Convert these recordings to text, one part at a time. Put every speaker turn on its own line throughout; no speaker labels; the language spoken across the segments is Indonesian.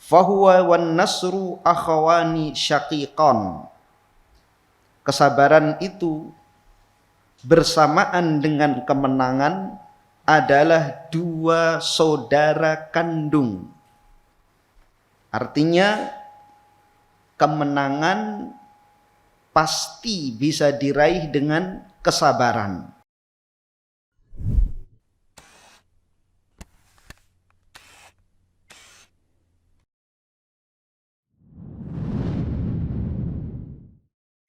Fahuwa wan nasru akhawani syaqiqan. Kesabaran itu bersamaan dengan kemenangan adalah dua saudara kandung. Artinya kemenangan pasti bisa diraih dengan kesabaran.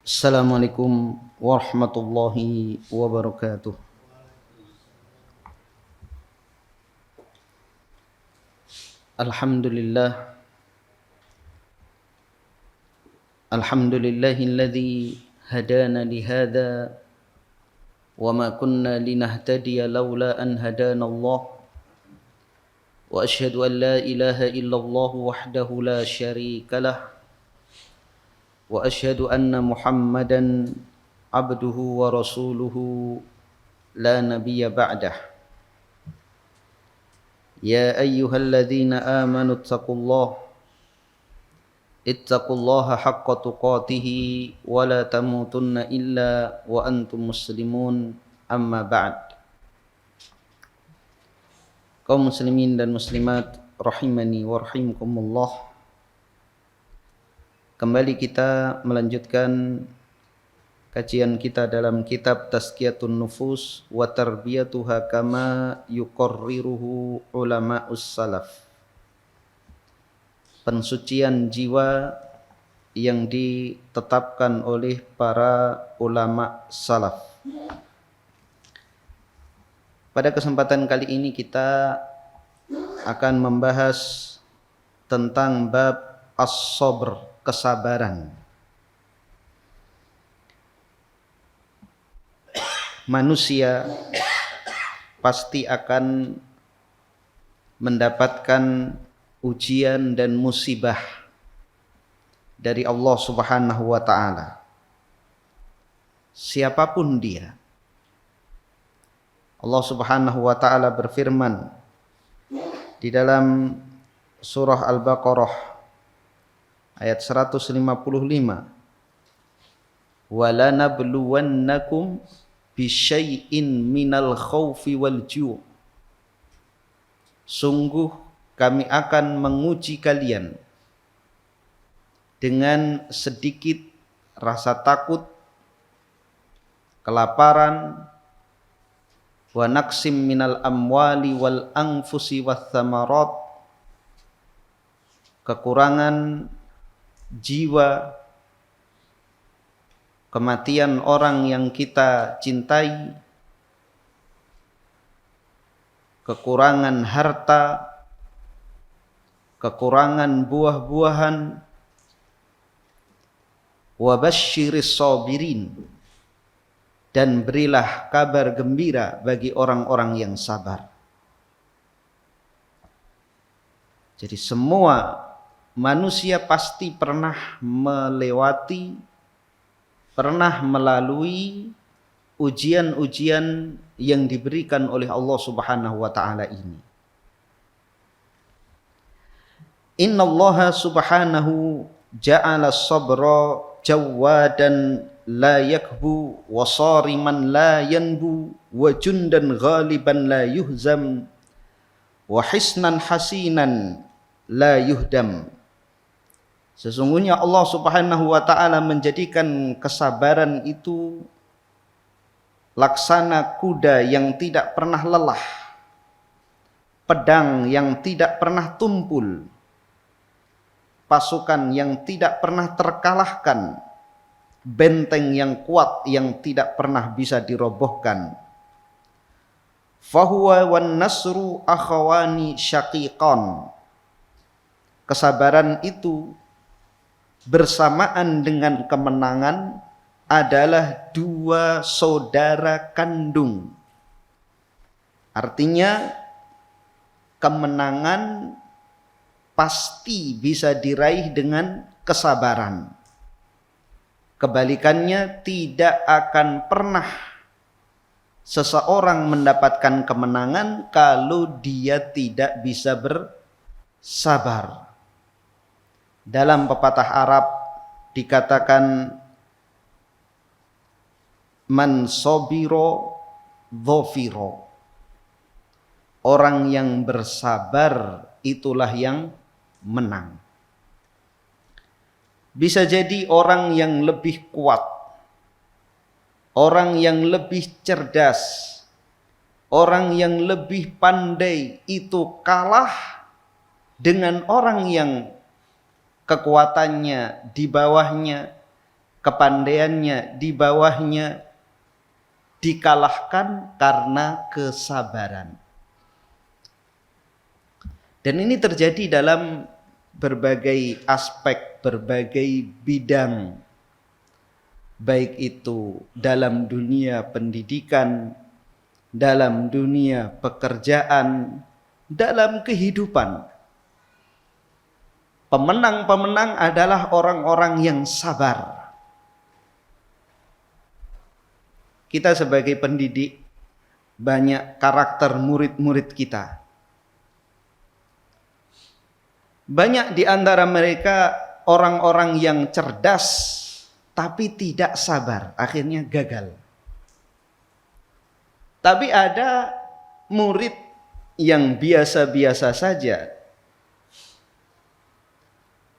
Assalamualaikum warahmatullahi wabarakatuh. Alhamdulillahilladzi hadana lihada wa ma kunna linahtadiya laula an hadanallah wa asyhadu an la ilaha illallah wahdahu la syarikalah wa asyhadu anna Muhammadan abduhu wa rasuluhu la nabiyya ba'dah. Ya ayyuhalladzina amanu ittaqullaha haqqa tuqatih wa la tamutunna illa wa antum muslimun, amma ba'd. Kaum muslimin dan muslimat rahimani wa rahimakumullah, kembali kita melanjutkan kajian kita dalam kitab Tazkiyatun Nufus wa Tarbiyatuha kama yuqarriruhu ulama'us salaf. Pensucian jiwa yang ditetapkan oleh para ulama salaf. Pada kesempatan kali ini kita akan membahas tentang bab as-sabr, kesabaran. Manusia pasti akan mendapatkan ujian dan musibah dari Allah Subhanahu wa ta'ala. Siapapun dia. Allah Subhanahu wa ta'ala berfirman di dalam surah Al-Baqarah ayat 155, walanabluwannakum bisyai'in minal khawfi wal ju'. Sungguh kami akan menguji kalian dengan sedikit rasa takut, kelaparan, wa naqsim minal amwali wal anfusi wath thamarat, kekurangan jiwa, kematian orang yang kita cintai, kekurangan harta, kekurangan buah-buahan, wa basyiris sabirin, dan berilah kabar gembira bagi orang-orang yang sabar. Jadi semua manusia pasti pernah melewati, pernah melalui ujian-ujian yang diberikan oleh Allah Subhanahu wa ta'ala ini. Innallaha subhanahu ja'ala sabra jawadan la yakbu wa sariman la yanbu wa jundan ghaliban la yuhzam wa hisnan hasinan la yuhdam. Sesungguhnya Allah Subhanahu wa ta'ala menjadikan kesabaran itu laksana kuda yang tidak pernah lelah, pedang yang tidak pernah tumpul, pasukan yang tidak pernah terkalahkan, benteng yang kuat yang tidak pernah bisa dirobohkan. Fahuwa wan nasru akhawani syaqiqan. Kesabaran itu bersamaan dengan kemenangan adalah dua saudara kandung. Artinya kemenangan pasti bisa diraih dengan kesabaran. Kebalikannya, tidak akan pernah seseorang mendapatkan kemenangan kalau dia tidak bisa bersabar. Dalam pepatah Arab dikatakan man sobiro dhofiro. Orang yang bersabar itulah yang menang. Bisa jadi orang yang lebih kuat, orang yang lebih cerdas, orang yang lebih pandai itu kalah dengan orang yang kekuatannya di bawahnya, kepandaiannya di bawahnya, dikalahkan karena kesabaran. Dan ini terjadi dalam berbagai aspek, berbagai bidang, baik itu dalam dunia pendidikan, dalam dunia pekerjaan, dalam kehidupan. Pemenang-pemenang adalah orang-orang yang sabar. Kita sebagai pendidik banyak karakter murid-murid kita. Banyak di antara mereka orang-orang yang cerdas tapi tidak sabar, akhirnya gagal. Tapi ada murid yang biasa-biasa saja,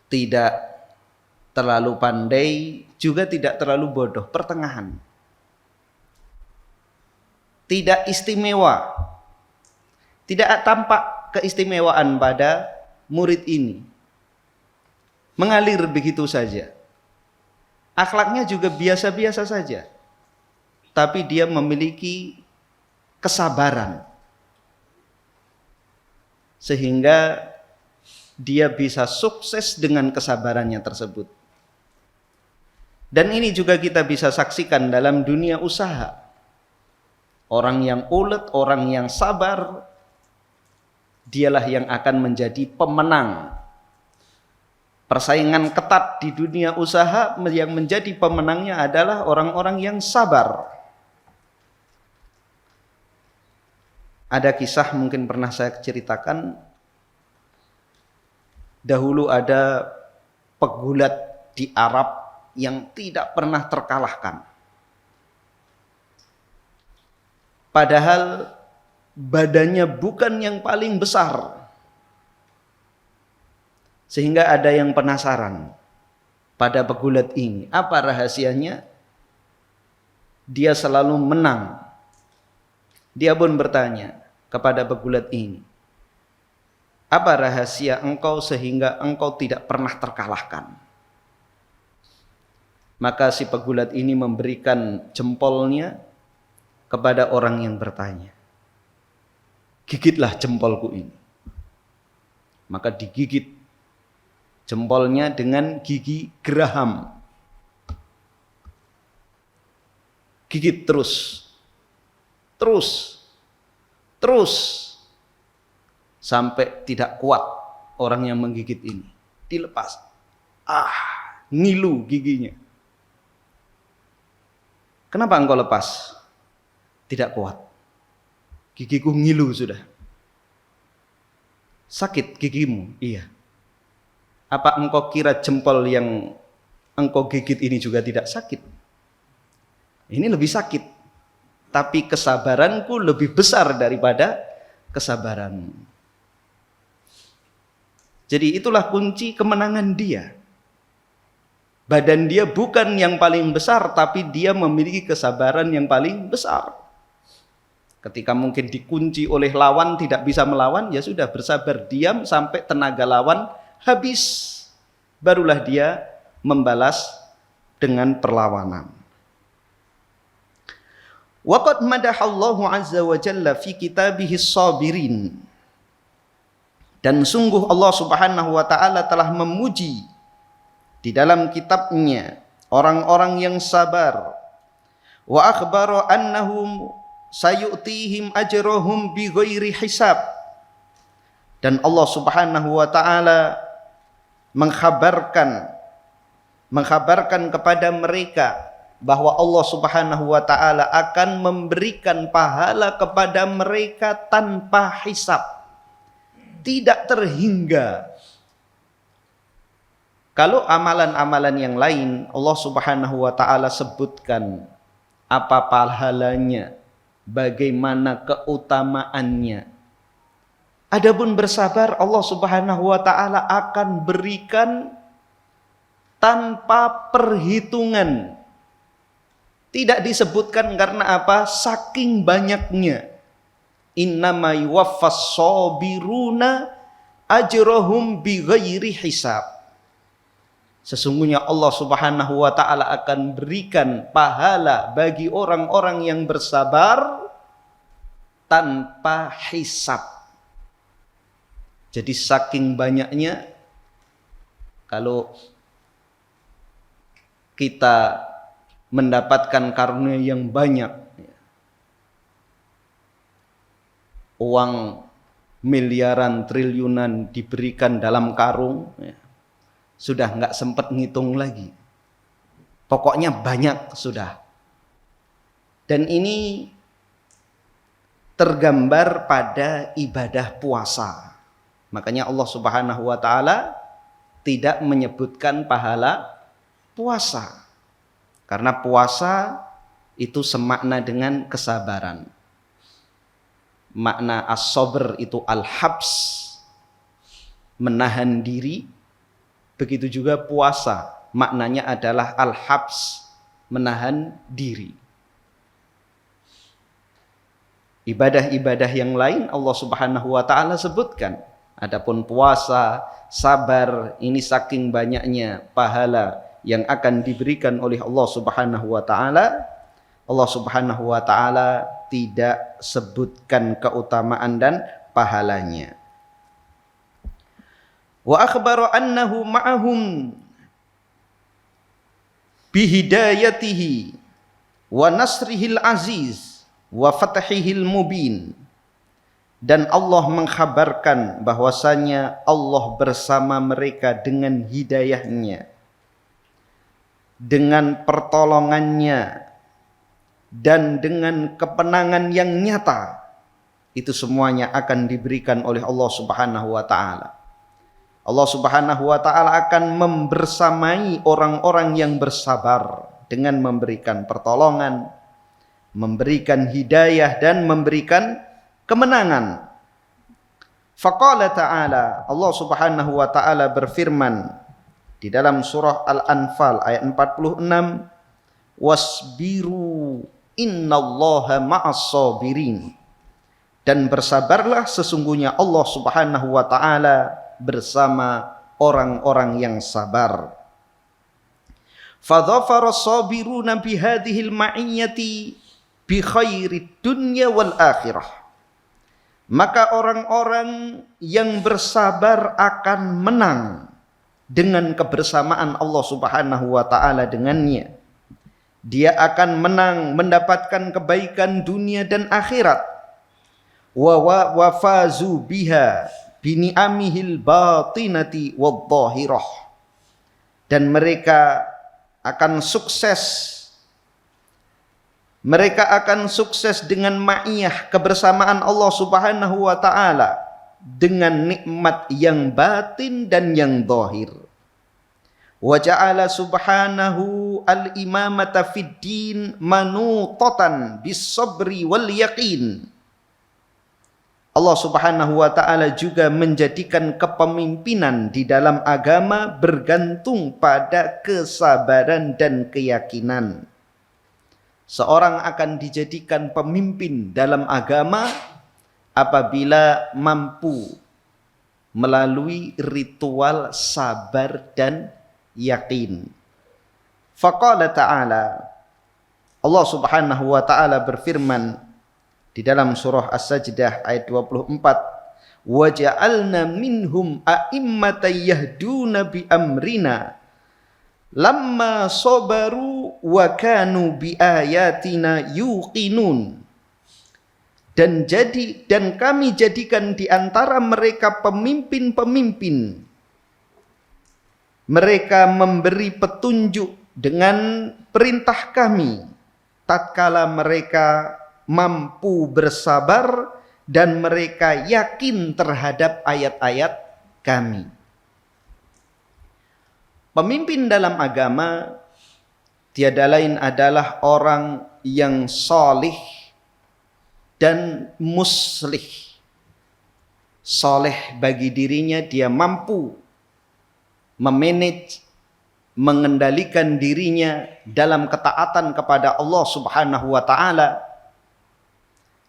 tidak terlalu pandai, juga tidak terlalu bodoh, pertengahan. Tidak istimewa, tidak tampak keistimewaan pada murid ini. Mengalir begitu saja. Akhlaknya juga biasa-biasa saja. Tapi dia memiliki kesabaran. Sehingga dia bisa sukses dengan kesabarannya tersebut. Dan ini juga kita bisa saksikan dalam dunia usaha. Orang yang ulet, orang yang sabar, dialah yang akan menjadi pemenang. Persaingan ketat di dunia usaha, yang menjadi pemenangnya adalah orang-orang yang sabar. Ada kisah mungkin pernah saya ceritakan. Dahulu ada pegulat di Arab yang tidak pernah terkalahkan. Padahal badannya bukan yang paling besar. Sehingga ada yang penasaran pada pegulat ini. Apa rahasianya? Dia selalu menang. Dia pun bertanya kepada pegulat ini, apa rahasia engkau sehingga engkau tidak pernah terkalahkan? Maka si pegulat ini memberikan jempolnya kepada orang yang bertanya. Gigitlah jempolku ini. Maka digigit jempolnya dengan gigi geraham. Gigit terus. Sampai tidak kuat orang yang menggigit ini. Dilepas. Ngilu giginya. Kenapa engkau lepas? Tidak kuat. Gigiku ngilu sudah. Sakit gigimu? Iya. Apa engkau kira jempol yang engkau gigit ini juga tidak sakit? Ini lebih sakit. Tapi kesabaranku lebih besar daripada kesabaranmu. Jadi itulah kunci kemenangan dia. Badan dia bukan yang paling besar, tapi dia memiliki kesabaran yang paling besar. Ketika mungkin dikunci oleh lawan tidak bisa melawan, ya sudah bersabar diam sampai tenaga lawan habis. Barulah dia membalas dengan perlawanan. Waqad madahallahu azza wa jalla fi kitabihi sabirin. Dan sungguh Allah subhanahu wa ta'ala telah memuji di dalam kitabnya orang-orang yang sabar. Wa akhbara annahum sayu'tihim ajrahum bi ghairi hisab. Dan Allah subhanahu wa ta'ala mengkhabarkan kepada mereka bahwa Allah subhanahu wa ta'ala akan memberikan pahala kepada mereka tanpa hisab, tidak terhingga. Kalau amalan-amalan yang lain Allah Subhanahu wa taala sebutkan apa pahalanya, bagaimana keutamaannya. Adapun bersabar Allah Subhanahu wa taala akan berikan tanpa perhitungan. Tidak disebutkan karena apa? Saking banyaknya. Innama yuwaffas sabiruna ajrahum bighairi hisab. Sesungguhnya Allah Subhanahu wa taala akan berikan pahala bagi orang-orang yang bersabar tanpa hisab. Jadi saking banyaknya, kalau kita mendapatkan karunia yang banyak, uang miliaran, triliunan diberikan dalam karung, sudah nggak sempat ngitung lagi. Pokoknya banyak sudah. Dan ini tergambar pada ibadah puasa. Makanya Allah Subhanahu wa taala tidak menyebutkan pahala puasa. Karena puasa itu semakna dengan kesabaran. Makna as-sabr itu al-habs, menahan diri. Begitu juga puasa, maknanya adalah al-habs, menahan diri. Ibadah-ibadah yang lain Allah Subhanahu wa taala sebutkan. Adapun puasa, sabar, ini saking banyaknya pahala yang akan diberikan oleh Allah Subhanahu wa taala. Allah Subhanahu wa taala tidak sebutkan keutamaan dan pahalanya. Wa akhbara annahu ma'ahum bihidayatihi wa nasrihil aziz wa fathihil mubin. Dan Allah mengkhabarkan bahwasanya Allah bersama mereka dengan hidayahnya, dengan pertolongannya, dan dengan kemenangan yang nyata. Itu semuanya akan diberikan oleh Allah Subhanahu wa taala. Allah Subhanahu wa taala akan membersamai orang-orang yang bersabar dengan memberikan pertolongan, memberikan hidayah, dan memberikan kemenangan. Faqala ta'ala, Allah Subhanahu wa taala berfirman di dalam surah Al-Anfal ayat 46, wasbiru innallaha ma'as sabirin. Dan bersabarlah, sesungguhnya Allah Subhanahu wa taala bersama orang-orang yang sabar. Fadhafara sabiruna bihadhil ma'iyyati bi khairid dunya wal akhirah. Maka orang-orang yang bersabar akan menang dengan kebersamaan Allah Subhanahu wa taala dengannya. Dia akan menang mendapatkan kebaikan dunia dan akhirat. Wa fazu biha bini'amihil batinati wadh-dhahirah. Dan mereka akan sukses. Mereka akan sukses dengan ma'iyah, kebersamaan Allah Subhanahu wa taala, dengan nikmat yang batin dan yang zahir. Wa ja'ala subhanahu al-imamata fid din manutatan bis sabri wal yaqin. Allah Subhanahu wa taala juga menjadikan kepemimpinan di dalam agama bergantung pada kesabaran dan keyakinan. Seorang akan dijadikan pemimpin dalam agama apabila mampu melalui ritual sabar dan yakin. Faqala ta'ala, Allah Subhanahu wa taala berfirman di dalam surah As-Sajdah ayat 24, wa ja'alna minhum a'immatan yahduna bi amrina lamma sabaru wa kanu bi ayatina yuqinun. Dan kami jadikan di antara mereka pemimpin-pemimpin. Mereka memberi petunjuk dengan perintah kami tatkala mereka mampu bersabar dan mereka yakin terhadap ayat-ayat kami. Pemimpin dalam agama tiada lain adalah orang yang salih dan muslih. Saleh bagi dirinya, dia mampu memanage, mengendalikan dirinya dalam ketaatan kepada Allah Subhanahu wa taala,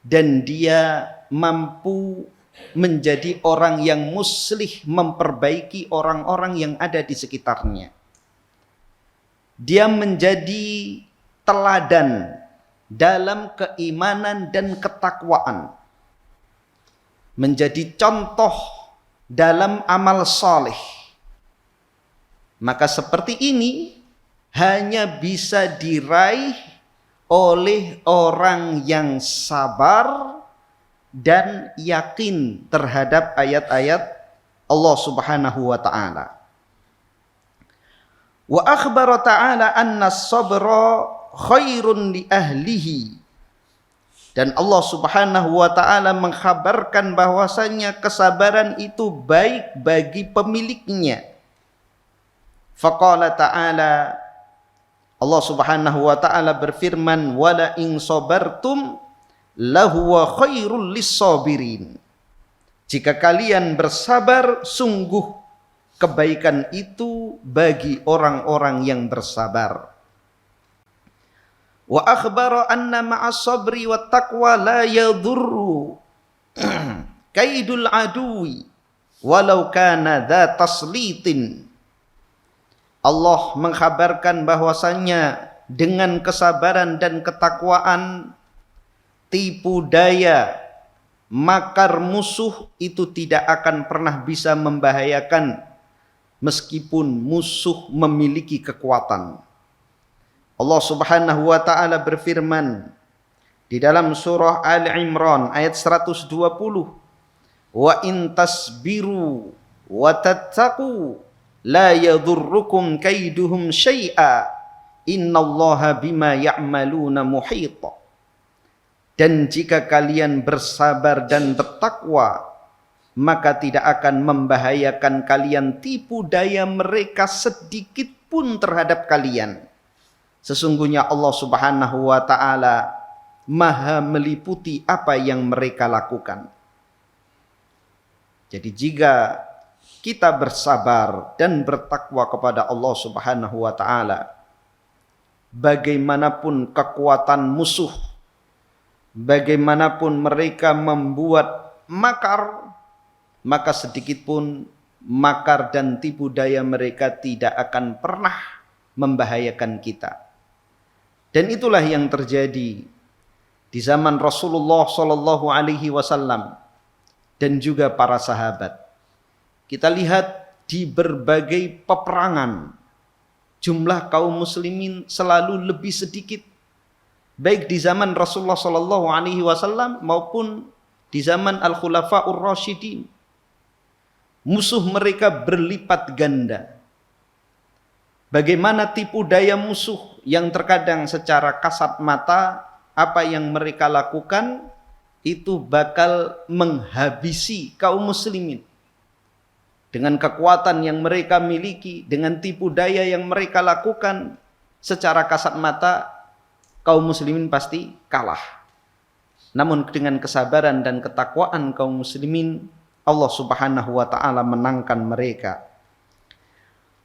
dan dia mampu menjadi orang yang muslih, memperbaiki orang-orang yang ada di sekitarnya. Dia menjadi teladan dalam keimanan dan ketakwaan, menjadi contoh dalam amal saleh. Maka seperti ini hanya bisa diraih oleh orang yang sabar dan yakin terhadap ayat-ayat Allah Subhanahu wa taala. Wa akhbara ta'ala anna as-sabra khairun li ahlihi. Dan Allah Subhanahu wa taala mengkhabarkan bahwasanya kesabaran itu baik bagi pemiliknya. Faqala ta'ala, Allah Subhanahu wa taala berfirman, wala in sabartum lahuwa khairul lis-sabirin. Jika kalian bersabar, sungguh kebaikan itu bagi orang-orang yang bersabar. Wa akhbara anna ma'as sabri wat taqwa la yadurru kaidul adui walau kana dha taslitin. Allah mengkhabarkan bahwasannya dengan kesabaran dan ketakwaan, tipu daya, makar musuh itu tidak akan pernah bisa membahayakan meskipun musuh memiliki kekuatan. Allah Subhanahu wa taala berfirman di dalam surah Al-Imran ayat 120, wa in tasbiru wa tattaqu la yadhurrukum kaiduhum syai'a innallaha bima ya'maluna muhit. Dan jika kalian bersabar dan bertakwa, maka tidak akan membahayakan kalian tipu daya mereka sedikit pun terhadap kalian. Sesungguhnya Allah Subhanahu wa taala Maha meliputi apa yang mereka lakukan. Jadi jika kita bersabar dan bertakwa kepada Allah Subhanahu wa taala, bagaimanapun kekuatan musuh, bagaimanapun mereka membuat makar, maka sedikit pun makar dan tipu daya mereka tidak akan pernah membahayakan kita. Dan itulah yang terjadi di zaman Rasulullah Shallallahu Alaihi Wasallam dan juga para sahabat. Kita lihat di berbagai peperangan, jumlah kaum muslimin selalu lebih sedikit, baik di zaman Rasulullah Shallallahu Alaihi Wasallam maupun di zaman Al-Khulafa'ur Rasyidin. Musuh mereka berlipat ganda. Bagaimana tipu daya musuh yang terkadang secara kasat mata apa yang mereka lakukan itu bakal menghabisi kaum muslimin. Dengan kekuatan yang mereka miliki, dengan tipu daya yang mereka lakukan, secara kasat mata kaum muslimin pasti kalah. Namun dengan kesabaran dan ketakwaan kaum muslimin, Allah Subhanahu wa taala menangkan mereka.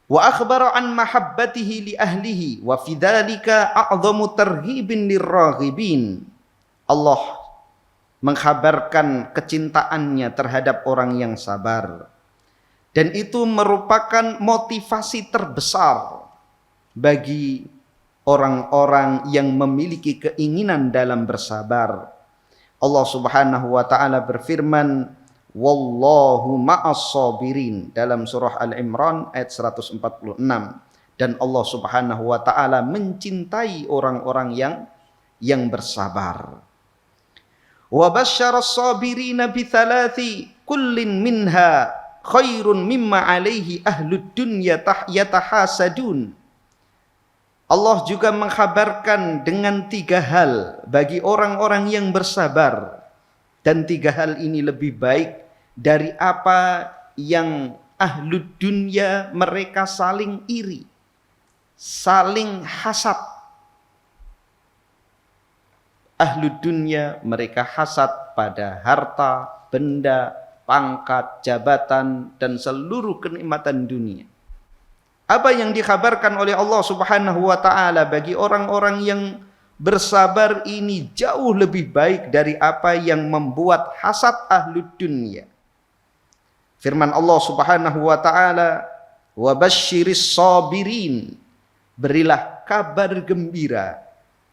Wa akhbara an mahabbatihi li ahlihi wa fi dzalika a'dhamu tarhibin liraghibin. Allah mengkhabarkan kecintaannya terhadap orang yang sabar. Dan itu merupakan motivasi terbesar bagi orang-orang yang memiliki keinginan dalam bersabar. Allah Subhanahu wa taala berfirman, wallahu ma'as sabirin dalam surah Al-Imran ayat 146. Dan Allah Subhanahu wa taala mencintai orang-orang yang bersabar. Wa basyaras sabirina bi thalathi kullin minha khairun mimma alaihi ahlud dunya yatahasadun. Allah juga mengkhabarkan dengan 3 hal bagi orang-orang yang bersabar, dan 3 hal ini lebih baik dari apa yang ahlud dunya mereka saling iri, saling hasad. Ahlud dunya mereka hasad pada harta, benda, pangkat, jabatan, dan seluruh kenikmatan dunia. Apa yang dikabarkan oleh Allah Subhanahu wa taala bagi orang-orang yang bersabar ini jauh lebih baik dari apa yang membuat hasad ahlud dunya. Firman Allah Subhanahu wa taala, "Wa basyiris sabirin." Berilah kabar gembira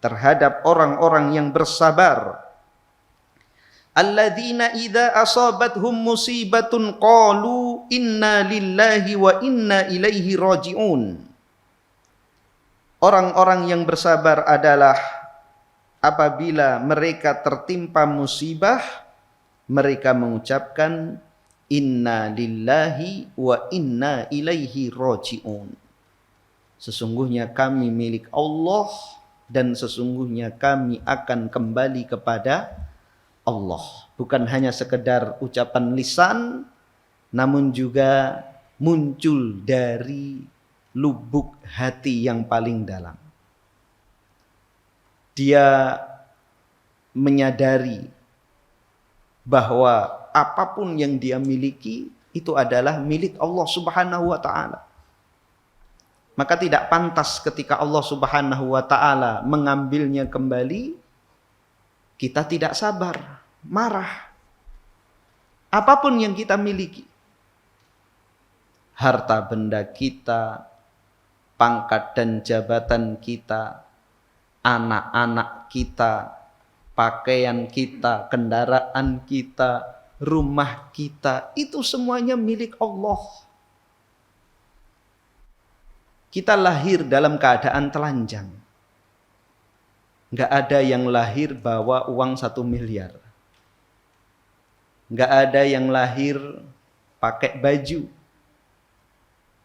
terhadap orang-orang yang bersabar. Alladzina idza asabathum musibatun qalu inna lillahi wa inna ilaihi raji'un. Orang-orang yang bersabar adalah apabila mereka tertimpa musibah, mereka mengucapkan inna lillahi wa inna ilaihi raji'un. Sesungguhnya kami milik Allah dan sesungguhnya kami akan kembali kepada Allah. Bukan hanya sekedar ucapan lisan, namun juga muncul dari lubuk hati yang paling dalam. Dia menyadari bahwa apapun yang dia miliki itu adalah milik Allah Subhanahu wa taala. Maka tidak pantas ketika Allah Subhanahu wa taala mengambilnya kembali, kita tidak sabar, marah. Apapun yang kita miliki, harta benda kita, pangkat dan jabatan kita, anak-anak kita, pakaian kita, kendaraan kita, rumah kita, itu semuanya milik Allah. Kita lahir dalam keadaan telanjang. Nggak ada yang lahir bawa uang 1 miliar. Nggak ada yang lahir pakai baju.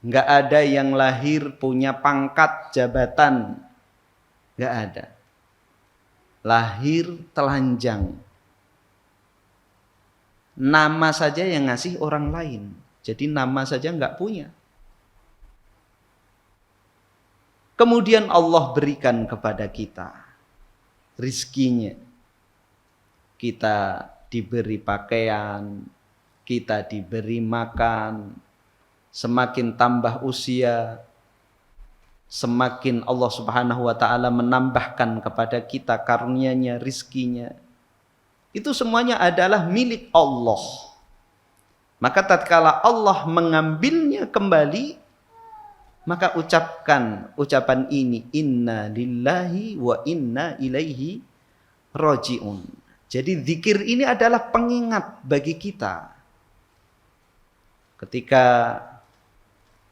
Nggak ada yang lahir punya pangkat jabatan. Nggak ada. Lahir telanjang. Nama saja yang ngasih orang lain. Jadi nama saja nggak punya. Kemudian Allah berikan kepada kita rizkinya. Kita diberi pakaian, kita diberi makan. Semakin tambah usia, semakin Allah Subhanahu wa taala menambahkan kepada kita karunia-Nya, rizkinya. Itu semuanya adalah milik Allah. Maka tatkala Allah mengambilnya kembali, maka ucapkan ucapan ini, inna lillahi wa inna ilaihi raji'un. Jadi zikir ini adalah pengingat bagi kita. Ketika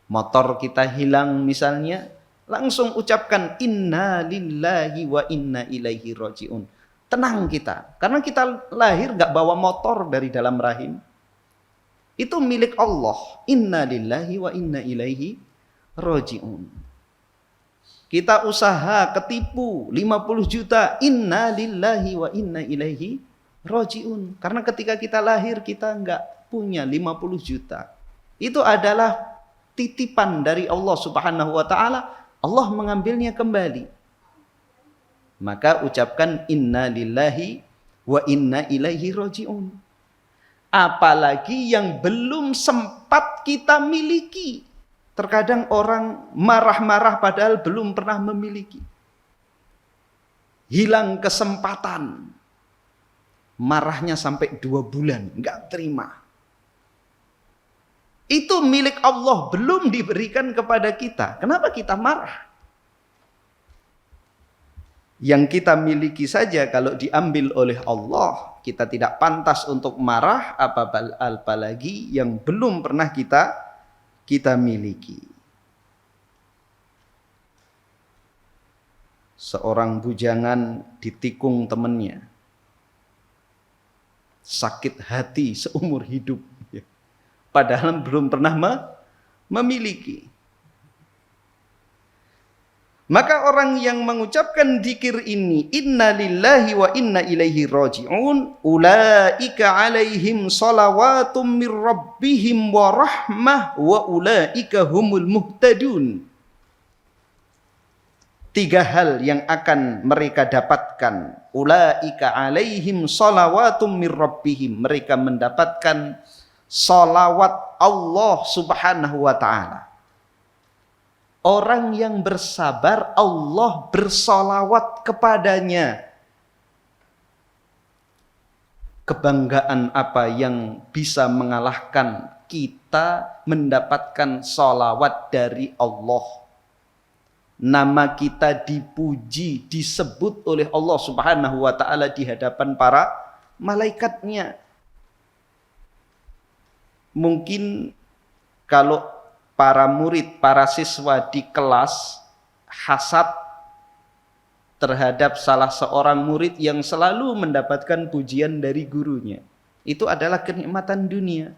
motor kita hilang misalnya, langsung ucapkan inna lillahi wa inna ilaihi raji'un. Tenang kita, karena kita lahir gak bawa motor dari dalam rahim. Itu milik Allah. Inna lillahi wa inna ilaihi raji'un. Kita usaha ketipu 50 juta, inna lillahi wa inna ilaihi raji'un. Karena ketika kita lahir kita enggak punya 50 juta. Itu adalah titipan dari Allah Subhanahu wa taala. Allah mengambilnya kembali. Maka ucapkan inna lillahi wa inna ilaihi raji'un. Apalagi yang belum sempat kita miliki. Terkadang orang marah-marah padahal belum pernah memiliki. Hilang kesempatan. Marahnya sampai 2 bulan, enggak terima. Itu milik Allah, belum diberikan kepada kita. Kenapa kita marah? Yang kita miliki saja kalau diambil oleh Allah, kita tidak pantas untuk marah, apalagi yang belum pernah kita miliki. Seorang bujangan ditikung temannya. Sakit hati seumur hidup. Padahal belum pernah memiliki. Maka orang yang mengucapkan dzikir ini, inna lillahi wa inna ilaihi raji'un, ulaika alaihim salawatum mir rabbihim wa rahmah wa ulaika humul muhtadun. 3 hal yang akan mereka dapatkan. Ulaika alaihim salawatum mir rabbihim. Mereka mendapatkan salawat Allah subhanahu wa ta'ala. Orang yang bersabar, Allah bersalawat kepadanya. Kebanggaan apa yang bisa mengalahkan kita mendapatkan salawat dari Allah? Nama kita dipuji, disebut oleh Allah subhanahu wa ta'ala di hadapan para malaikatnya. Mungkin kalau para murid, para siswa di kelas hasad terhadap salah seorang murid yang selalu mendapatkan pujian dari gurunya. Itu adalah kenikmatan dunia.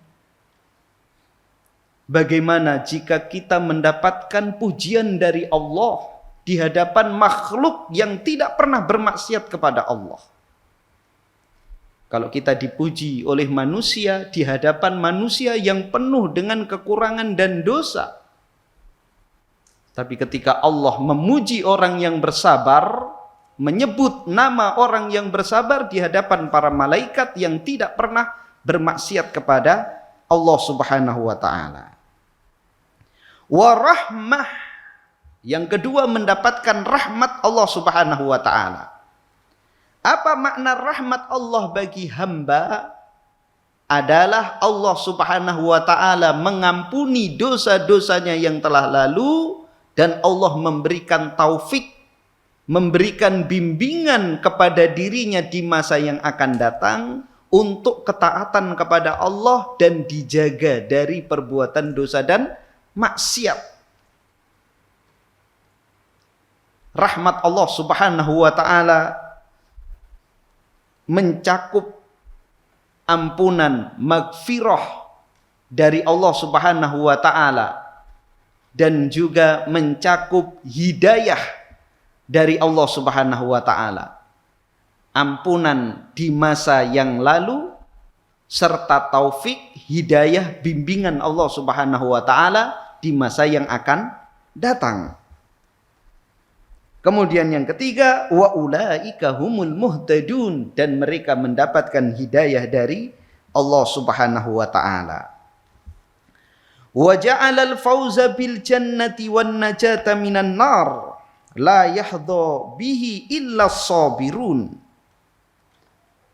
Bagaimana jika kita mendapatkan pujian dari Allah di hadapan makhluk yang tidak pernah bermaksiat kepada Allah? Kalau kita dipuji oleh manusia di hadapan manusia yang penuh dengan kekurangan dan dosa. Tapi ketika Allah memuji orang yang bersabar, menyebut nama orang yang bersabar di hadapan para malaikat yang tidak pernah bermaksiat kepada Allah subhanahu wa ta'ala. Wa rahmah. Yang kedua, mendapatkan rahmat Allah subhanahu wa ta'ala. Apa makna rahmat Allah bagi hamba? Adalah Allah subhanahu wa ta'ala mengampuni dosa-dosanya yang telah lalu, dan Allah memberikan taufik, memberikan bimbingan kepada dirinya di masa yang akan datang untuk ketaatan kepada Allah dan dijaga dari perbuatan dosa dan maksiat. Rahmat Allah subhanahu wa ta'ala mencakup ampunan, magfirah dari Allah subhanahu wa ta'ala, dan juga mencakup hidayah dari Allah subhanahu wa ta'ala. Ampunan di masa yang lalu, serta taufik, hidayah, bimbingan Allah subhanahu wa ta'ala di masa yang akan datang. Kemudian yang ketiga, wa ulaika humul muhtadun, dan mereka mendapatkan hidayah dari Allah Subhanahu wa taala. Wa ja'alal fawza bil jannati wan najata minan nar la yahdha bihi illa sabirun.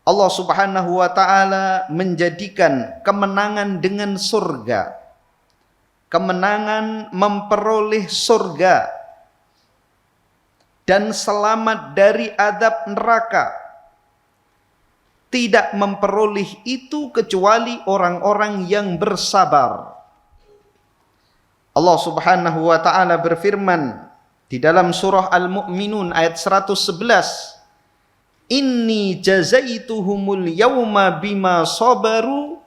Allah Subhanahu wa taala menjadikan kemenangan dengan surga, kemenangan memperoleh surga, dan selamat dari azab neraka, tidak memperoleh itu kecuali orang-orang yang bersabar. Allah Subhanahu wa taala berfirman di dalam surah Al-Mu'minun ayat 111, Inni jazaituhumul yawma bima sabaru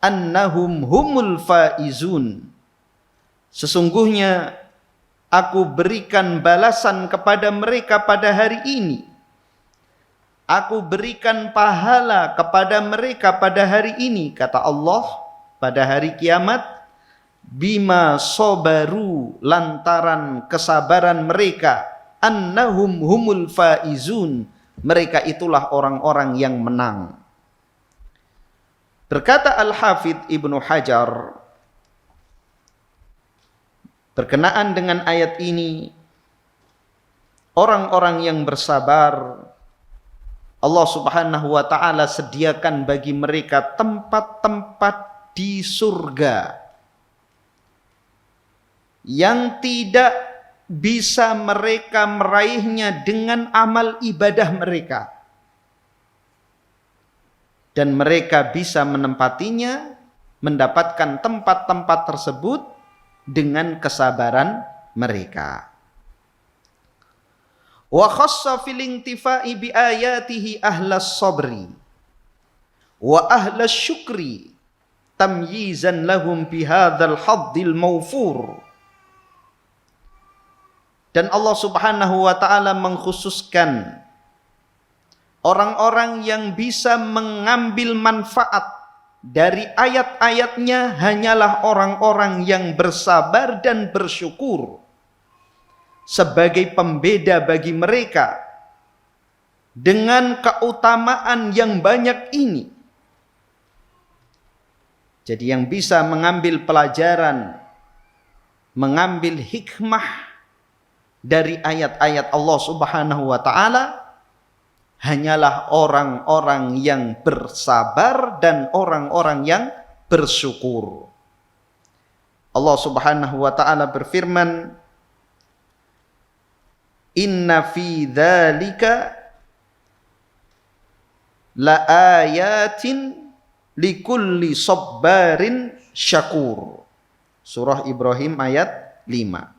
annahum humul faizun. Sesungguhnya aku berikan balasan kepada mereka pada hari ini. Aku berikan pahala kepada mereka pada hari ini, kata Allah, pada hari kiamat, bima sobaru, lantaran kesabaran mereka, annahum humul faizun, mereka itulah orang-orang yang menang. Berkata Al-Hafidh Ibnu Hajar berkenaan dengan ayat ini, orang-orang yang bersabar, Allah Subhanahu wa taala sediakan bagi mereka tempat-tempat di surga yang tidak bisa mereka meraihnya dengan amal ibadah mereka, dan mereka bisa menempatinya, mendapatkan tempat-tempat tersebut dengan kesabaran mereka. Wa khassa fil intifa'i bi ayatihi ahlas sabri wa ahlas syukri tamyizan lahum bi hadzal haddil mawfur. Dan Allah Subhanahu wa taala mengkhususkan orang-orang yang bisa mengambil manfaat dari ayat-ayatnya hanyalah orang-orang yang bersabar dan bersyukur. Sebagai pembeda bagi mereka dengan keutamaan yang banyak ini. Jadi yang bisa mengambil pelajaran, mengambil hikmah dari ayat-ayat Allah Subhanahu wa taala hanyalah orang-orang yang bersabar dan orang-orang yang bersyukur. Allah Subhanahu wa taala berfirman, "Inna fi dzalika la ayatin likulli sabbarin syakur." Surah Ibrahim ayat 5.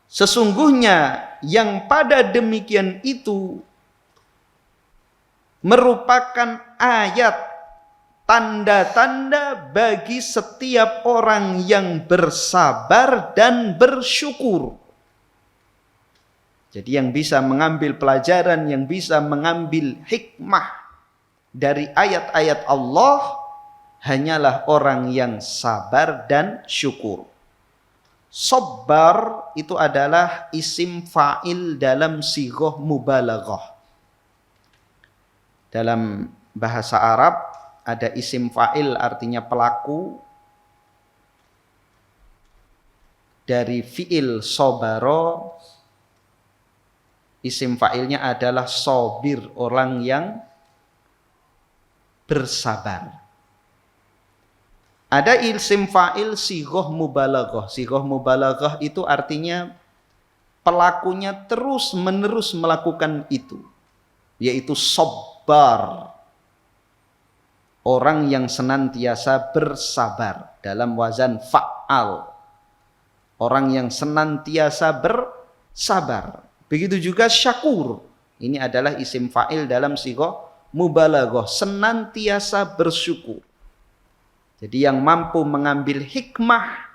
Sesungguhnya yang pada demikian itu merupakan ayat, tanda-tanda bagi setiap orang yang bersabar dan bersyukur. Jadi yang bisa mengambil pelajaran, yang bisa mengambil hikmah dari ayat-ayat Allah hanyalah orang yang sabar dan syukur. Sabar itu adalah isim fa'il dalam sighah mubalaghah. Dalam bahasa Arab ada isim fa'il artinya pelaku dari fi'il sobaro. Isim fa'ilnya adalah sobir, orang yang bersabar. Ada isim fa'il sighah mubalaghah. Sighah mubalaghah itu artinya pelakunya terus menerus melakukan itu, yaitu sabar, orang yang senantiasa bersabar, dalam wazan fa'al, orang yang senantiasa bersabar. Begitu juga syakur, ini adalah isim fa'il dalam sighah mubalaghah, senantiasa bersyukur. Jadi yang mampu mengambil hikmah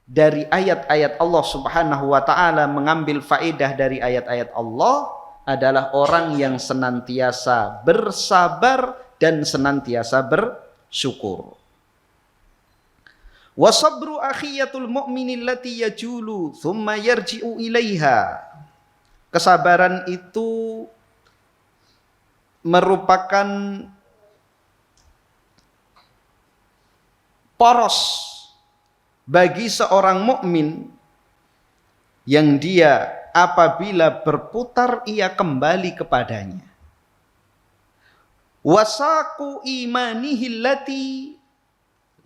dari ayat-ayat Allah Subhanahu wa taala, mengambil faedah dari ayat-ayat Allah adalah orang yang senantiasa bersabar dan senantiasa bersyukur. Wa sabru akhiyatul mu'minil lati yajulu thumma yarji'u ilaiha. Kesabaran itu merupakan poros bagi seorang mukmin yang dia apabila berputar ia kembali kepadanya. Wasaku imanihi allati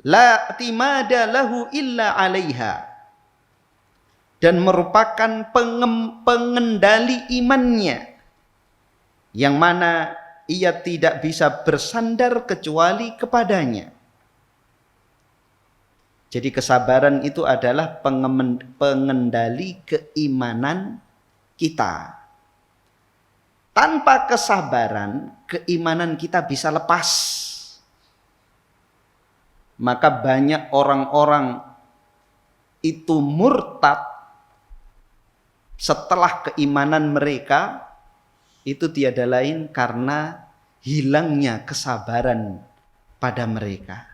la timada lahu illa 'alaiha, dan merupakan pengendali imannya yang mana ia tidak bisa bersandar kecuali kepadanya. Jadi kesabaran itu adalah pengendali keimanan kita. Tanpa kesabaran, keimanan kita bisa lepas. Maka banyak orang-orang itu murtad setelah keimanan mereka itu tiada lain karena hilangnya kesabaran pada mereka.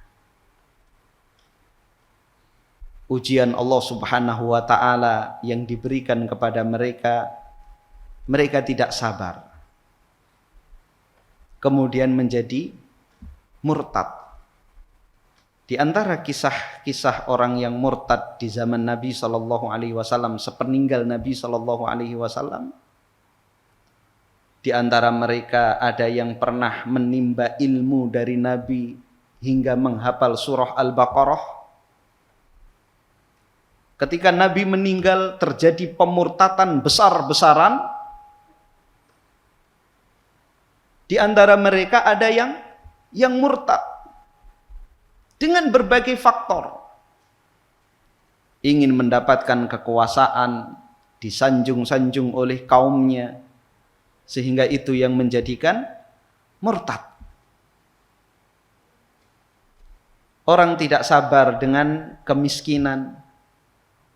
Ujian Allah Subhanahu wa taala yang diberikan kepada mereka, mereka tidak sabar. Kemudian menjadi murtad. Di antara kisah-kisah orang yang murtad di zaman Nabi sallallahu alaihi wasallam, sepeninggal Nabi sallallahu alaihi wasallam, di antara mereka ada yang pernah menimba ilmu dari Nabi hingga menghafal surah Al-Baqarah. Ketika Nabi meninggal terjadi pemurtatan besar-besaran. Di antara mereka ada yang murtad dengan berbagai faktor. Ingin mendapatkan kekuasaan, disanjung-sanjung oleh kaumnya, sehingga itu yang menjadikan murtad. Orang tidak sabar dengan kemiskinan,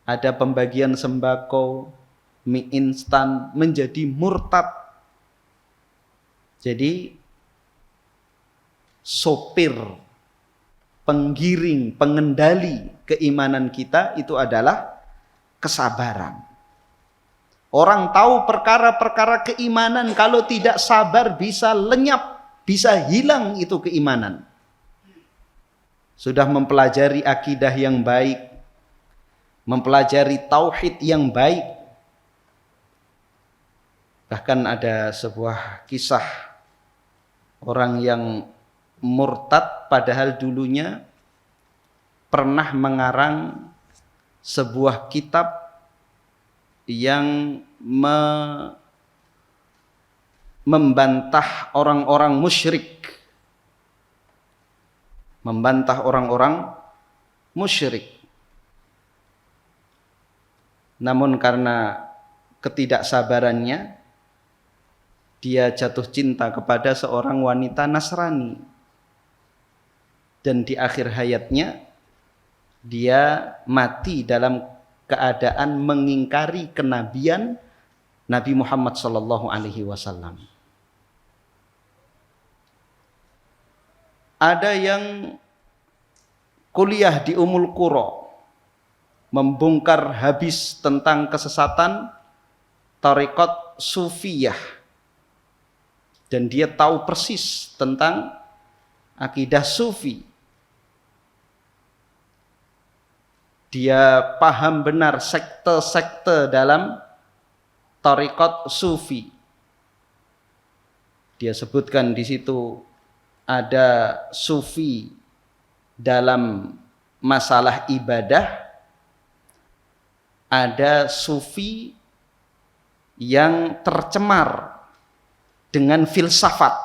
ada pembagian sembako, mie instan, menjadi murtad. Jadi sopir, penggiring, pengendali keimanan kita itu adalah kesabaran. Orang tahu perkara-perkara keimanan, kalau tidak sabar bisa lenyap, bisa hilang itu keimanan. Sudah mempelajari akidah yang baik, mempelajari tauhid yang baik. Bahkan ada sebuah kisah orang yang murtad padahal dulunya pernah mengarang sebuah kitab yang membantah orang-orang musyrik. Membantah orang-orang musyrik. Namun karena ketidaksabarannya, dia jatuh cinta kepada seorang wanita Nasrani. Dan di akhir hayatnya, dia mati dalam keadaan mengingkari kenabian Nabi Muhammad SAW. Ada yang kuliah di Ummul Qura, membongkar habis tentang kesesatan tarekat Sufiyah, dan dia tahu persis tentang akidah Sufi. Dia paham benar sekte-sekte dalam tarekat Sufi. Dia sebutkan di situ ada Sufi dalam masalah ibadah, ada Sufi yang tercemar dengan filsafat.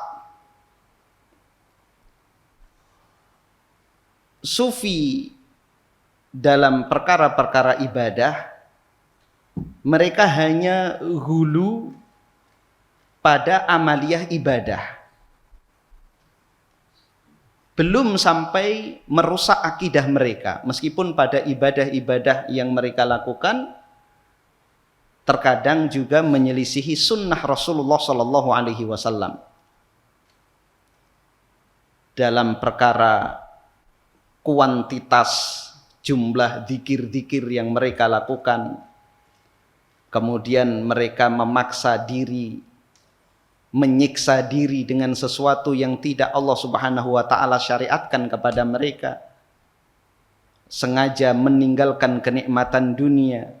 Sufi dalam perkara-perkara ibadah, mereka hanya hulu pada amaliyah ibadah, belum sampai merusak akidah mereka. Meskipun pada ibadah-ibadah yang mereka lakukan terkadang juga menyelisihi sunnah Rasulullah SAW. Dalam perkara kuantitas jumlah zikir-zikir yang mereka lakukan, kemudian mereka memaksa diri, menyiksa diri dengan sesuatu yang tidak Allah Subhanahu wa taala syariatkan kepada mereka, sengaja meninggalkan kenikmatan dunia.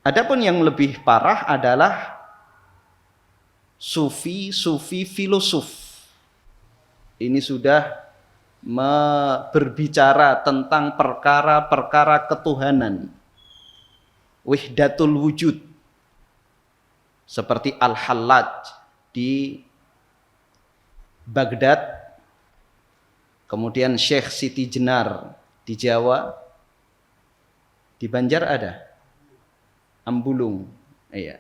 Adapun yang lebih parah adalah sufi filosof. Ini sudah berbicara tentang perkara-perkara ketuhanan, wahdatul wujud, seperti Al-Hallaj di Baghdad, kemudian Syekh Siti Jenar di Jawa, di Banjar ada Ambulung. Iya.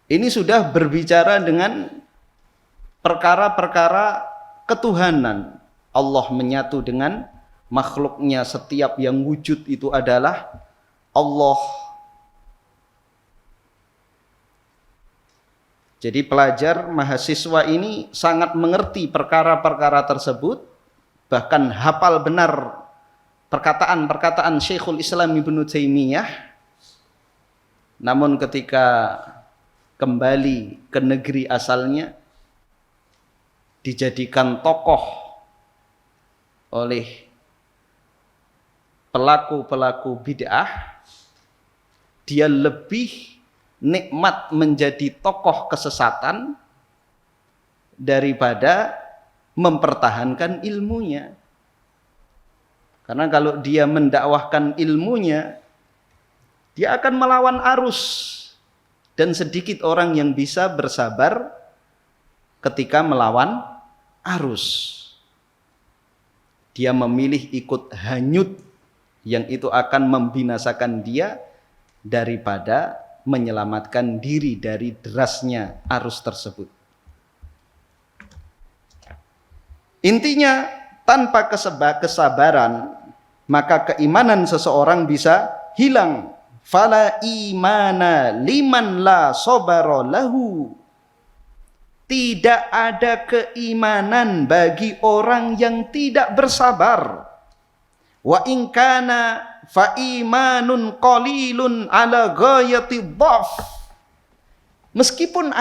Ini sudah berbicara dengan perkara-perkara ketuhanan. Allah menyatu dengan makhluknya, setiap yang wujud itu adalah Allah. Jadi pelajar mahasiswa ini sangat mengerti perkara-perkara tersebut, bahkan hafal benar perkataan-perkataan Syekhul Islam Ibnu Taimiyah. Namun ketika kembali ke negeri asalnya, dijadikan tokoh oleh pelaku-pelaku bid'ah, dia lebih nikmat menjadi tokoh kesesatan daripada mempertahankan ilmunya. Karena kalau dia mendakwahkan ilmunya, dia akan melawan arus, dan sedikit orang yang bisa bersabar ketika melawan arus. Dia memilih ikut hanyut, yang itu akan membinasakan dia daripada menyelamatkan diri dari derasnya arus tersebut. Intinya, tanpa kesabaran, maka keimanan seseorang bisa hilang. Fala imana liman la sabara lahu. Tidak ada keimanan bagi orang yang tidak bersabar. Wa in kana fa imanun qalilun ala ghayati dhaf. Meskipun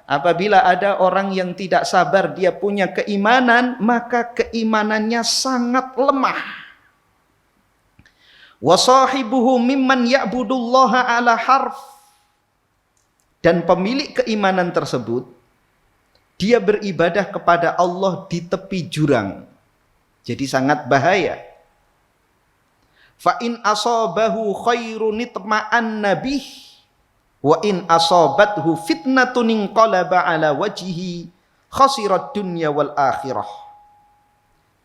apabila ada orang yang tidak sabar, dia punya keimanan, maka keimanannya sangat lemah. Wa sahibuhu mimman ya'budullaha ala harf. Dan pemilik keimanan tersebut, dia beribadah kepada Allah di tepi jurang. Jadi sangat bahaya. Fa in asabahu khairun itma'an nabih wa in asabathu fitnatun inqalaba ala wajhihi khasirat dunya wal akhirah.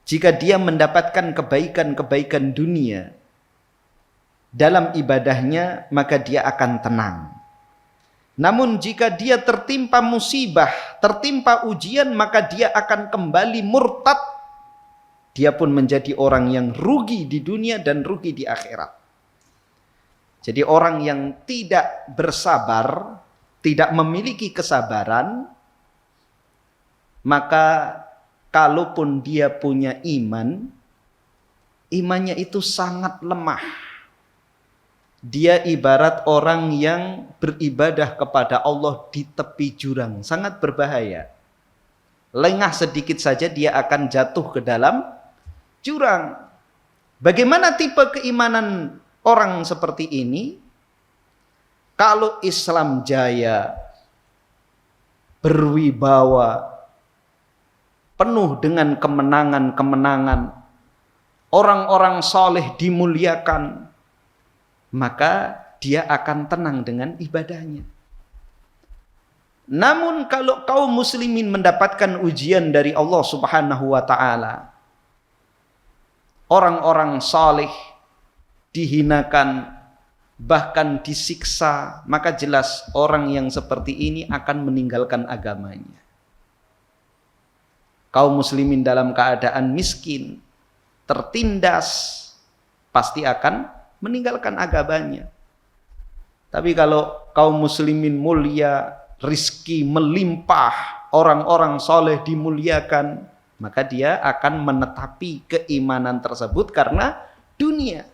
Jika dia mendapatkan kebaikan-kebaikan dunia dalam ibadahnya, maka dia akan tenang. Namun jika dia tertimpa musibah, tertimpa ujian, maka dia akan kembali murtad. Dia pun menjadi orang yang rugi di dunia dan rugi di akhirat. Jadi orang yang tidak bersabar, tidak memiliki kesabaran, maka kalaupun dia punya iman, imannya itu sangat lemah. Dia ibarat orang yang beribadah kepada Allah di tepi jurang, sangat berbahaya. Lengah sedikit saja dia akan jatuh ke dalam jurang. Bagaimana tipe keimanan orang seperti ini? Kalau Islam jaya, berwibawa, penuh dengan kemenangan-kemenangan, orang-orang saleh dimuliakan, maka dia akan tenang dengan ibadahnya. Namun kalau kaum muslimin mendapatkan ujian dari Allah Subhanahu wa taala, orang-orang saleh dihinakan, bahkan disiksa, maka jelas orang yang seperti ini akan meninggalkan agamanya. Kaum muslimin dalam keadaan miskin, tertindas, pasti akan meninggalkan agamanya. Tapi kalau kaum muslimin mulia, rizki melimpah, orang-orang soleh dimuliakan, maka dia akan menetapi keimanan tersebut karena dunia.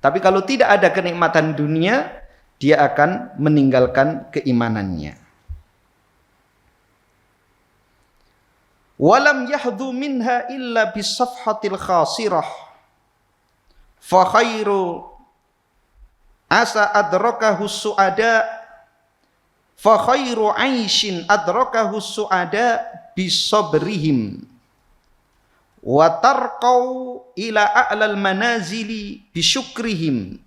Tapi kalau tidak ada kenikmatan dunia, dia akan meninggalkan keimanannya. Walam yahdhu minha illa bisafhatil khasirah. Fa khairu asa adrakahu su'ada, fa khairu aishin adrakahu su'ada bisabrihim wa tarqau ila a'lal manazili bisyukrihim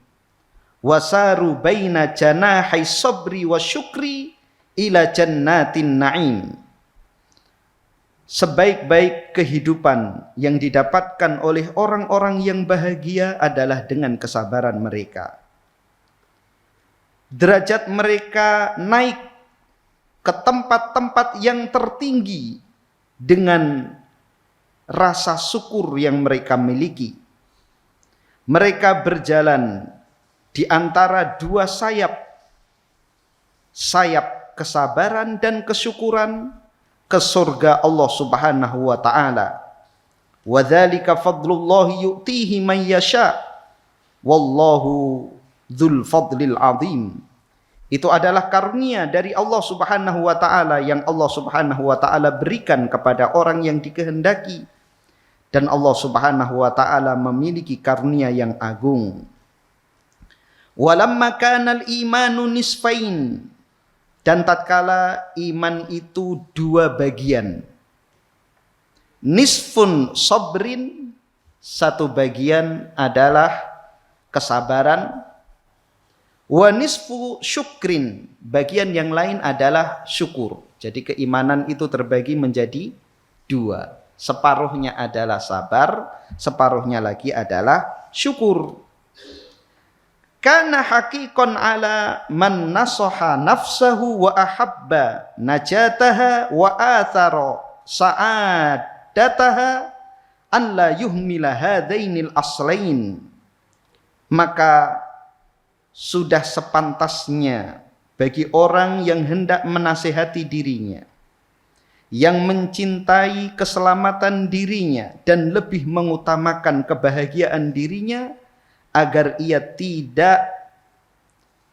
wasaru baina janahi sabri wa syukri ila jannatin na'im. Sebaik-baik kehidupan yang didapatkan oleh orang-orang yang bahagia adalah dengan kesabaran mereka. Derajat mereka naik ke tempat-tempat yang tertinggi dengan rasa syukur yang mereka miliki. Mereka berjalan di antara dua sayap kesabaran dan kesyukuran ke surga Allah Subhanahu wa taala. Wa dzalika fadlullahi yu'tihi man yasha wallahu dzul fadlil azim. Itu adalah karunia dari Allah Subhanahu wa taala yang Allah Subhanahu wa taala berikan kepada orang yang dikehendaki, dan Allah Subhanahu wa taala memiliki karunia yang agung. Walamma kana al-imanu nisfain, dan tatkala iman itu dua bagian. Nisfun sabrin, satu bagian adalah kesabaran. Wa nisfu syukrin, bagian yang lain adalah syukur. Jadi keimanan itu terbagi menjadi dua. Separuhnya adalah sabar, separuhnya lagi adalah syukur. Kana haqiqan ala man nasaha nafsahu wa ahabba najataha wa athara sa'adataha wahdataha an la yuhmila hadainil aslain. Maka sudah sepantasnya bagi orang yang hendak menasehati dirinya, yang mencintai keselamatan dirinya dan lebih mengutamakan kebahagiaan dirinya, agar ia tidak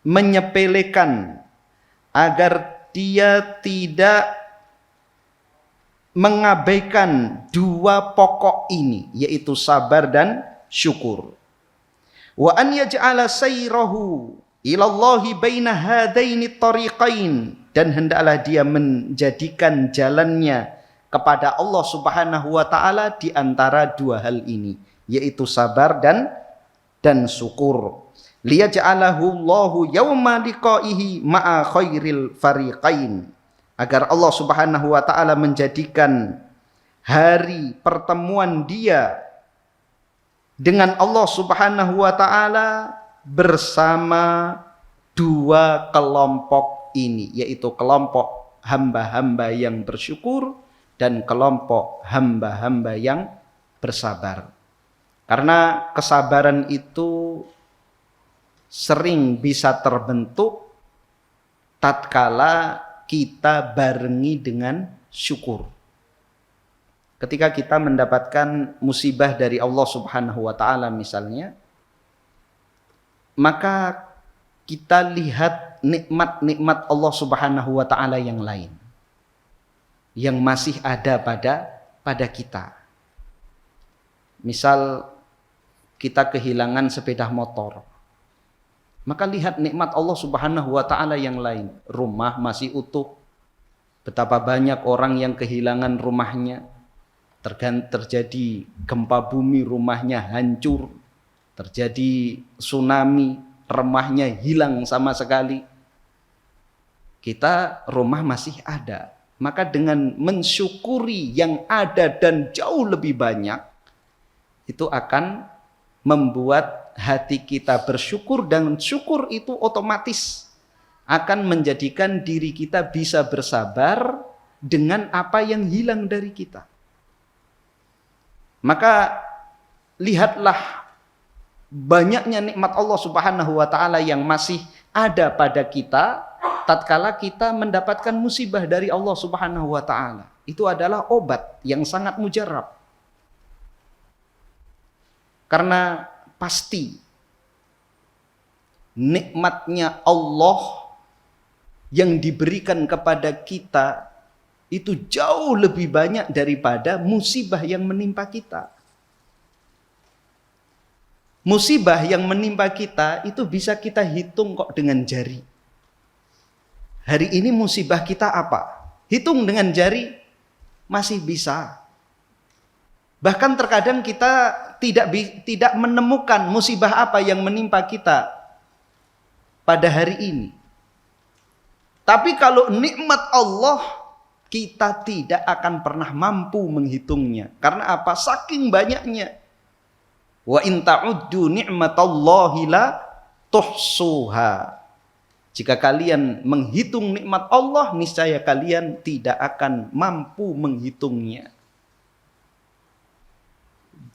menyepelekan, agar dia tidak mengabaikan dua pokok ini, yaitu sabar dan syukur. Wa an yaj'ala sayrahu ilallahi baina hadaini tariqain, dan hendaklah dia menjadikan jalannya kepada Allah Subhanahu wa taala di antara dua hal ini, yaitu sabar dan syukur. Liyaj'alahu Allahu yauma liqaihi ma'a khairil fariqain, agar Allah Subhanahu wa taala menjadikan hari pertemuan dia dengan Allah Subhanahu wa taala bersama dua kelompok ini, yaitu kelompok hamba-hamba yang bersyukur dan kelompok hamba-hamba yang bersabar. Karena kesabaran itu sering bisa terbentuk tatkala kita barengi dengan syukur. Ketika kita mendapatkan musibah dari Allah Subhanahu wa taala misalnya, maka kita lihat nikmat-nikmat Allah Subhanahu wa taala yang lain yang masih ada pada kita. Misal kita kehilangan sepeda motor, maka lihat nikmat Allah Subhanahu wa taala yang lain. Rumah masih utuh. Betapa banyak orang yang kehilangan rumahnya. Terjadi gempa bumi, rumahnya hancur. Terjadi tsunami, rumahnya hilang sama sekali. Kita rumah masih ada. Maka dengan mensyukuri yang ada dan jauh lebih banyak, itu akan membuat hati kita bersyukur, dan syukur itu otomatis akan menjadikan diri kita bisa bersabar dengan apa yang hilang dari kita. Maka lihatlah banyaknya nikmat Allah Subhanahu wa taala yang masih ada pada kita tatkala kita mendapatkan musibah dari Allah Subhanahu wa taala. Itu adalah obat yang sangat mujarab. Karena pasti nikmatnya Allah yang diberikan kepada kita itu jauh lebih banyak daripada musibah yang menimpa kita. Musibah yang menimpa kita itu bisa kita hitung kok dengan jari. Hari ini musibah kita apa? Hitung dengan jari masih bisa. Bahkan terkadang kita tidak menemukan musibah apa yang menimpa kita pada hari ini. Tapi kalau nikmat Allah, kita tidak akan pernah mampu menghitungnya. Karena apa? Saking banyaknya. Wa in ta'uddu ni'matallahi la tuhsuha. Jika kalian menghitung nikmat Allah, niscaya kalian tidak akan mampu menghitungnya.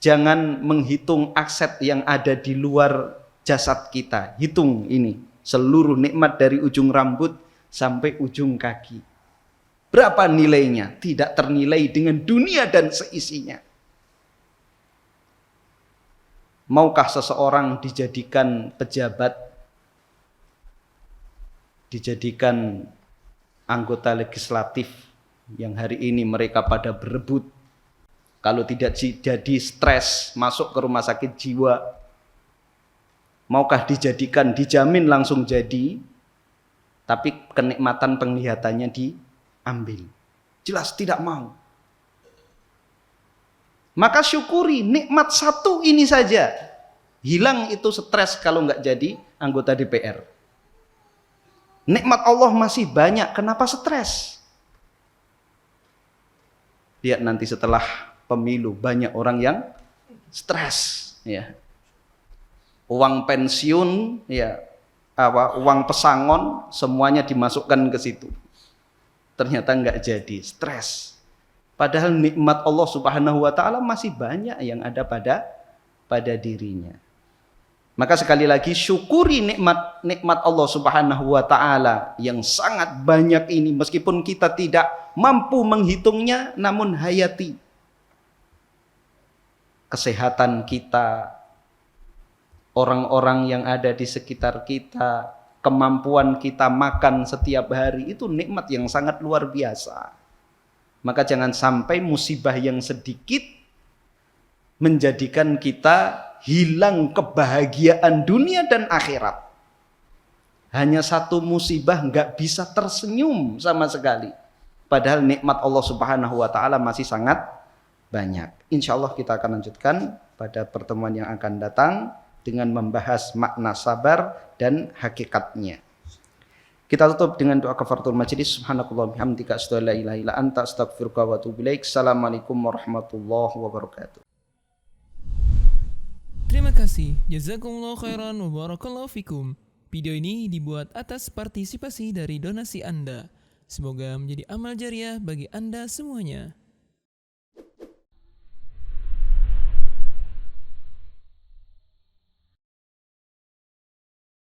Jangan menghitung aset yang ada di luar jasad kita. Hitung ini, seluruh nikmat dari ujung rambut sampai ujung kaki. Berapa nilainya? Tidak ternilai dengan dunia dan seisinya. Maukah seseorang dijadikan pejabat, dijadikan anggota legislatif yang hari ini mereka pada berebut, kalau tidak jadi stres masuk ke rumah sakit jiwa? Maukah dijamin langsung jadi, tapi kenikmatan penglihatannya diambil? Jelas tidak mau. Maka syukuri nikmat satu ini saja. Hilang itu stres kalau nggak jadi anggota DPR. Nikmat Allah masih banyak, kenapa stres? Lihat nanti setelah pemilu banyak orang yang stres, ya. Uang pensiun, ya, uang pesangon semuanya dimasukkan ke situ. Ternyata nggak jadi, stres. Padahal nikmat Allah Subhanahu wa taala masih banyak yang ada pada dirinya. Maka sekali lagi syukuri nikmat Allah Subhanahu wa taala yang sangat banyak ini, meskipun kita tidak mampu menghitungnya, namun hayati kesehatan kita, orang-orang yang ada di sekitar kita, kemampuan kita makan setiap hari, itu nikmat yang sangat luar biasa. Maka jangan sampai musibah yang sedikit menjadikan kita hilang kebahagiaan dunia dan akhirat. Hanya satu musibah nggak bisa tersenyum sama sekali. Padahal nikmat Allah Subhanahu wa taala masih sangat banyak. Insya Allah kita akan lanjutkan pada pertemuan yang akan datang dengan membahas makna sabar dan hakikatnya. Kita tutup dengan doa kafaratul majelis. Subhanakallah bihamdika asyhadu an la ilaha illa anta astaghfiruka wa atubu ilaik. Assalamualaikum warahmatullahi wabarakatuh.
Terima kasih. Jazakumullah khairan wa barakallahu fikum. Video ini dibuat atas partisipasi dari donasi Anda. Semoga menjadi amal jariah bagi Anda semuanya.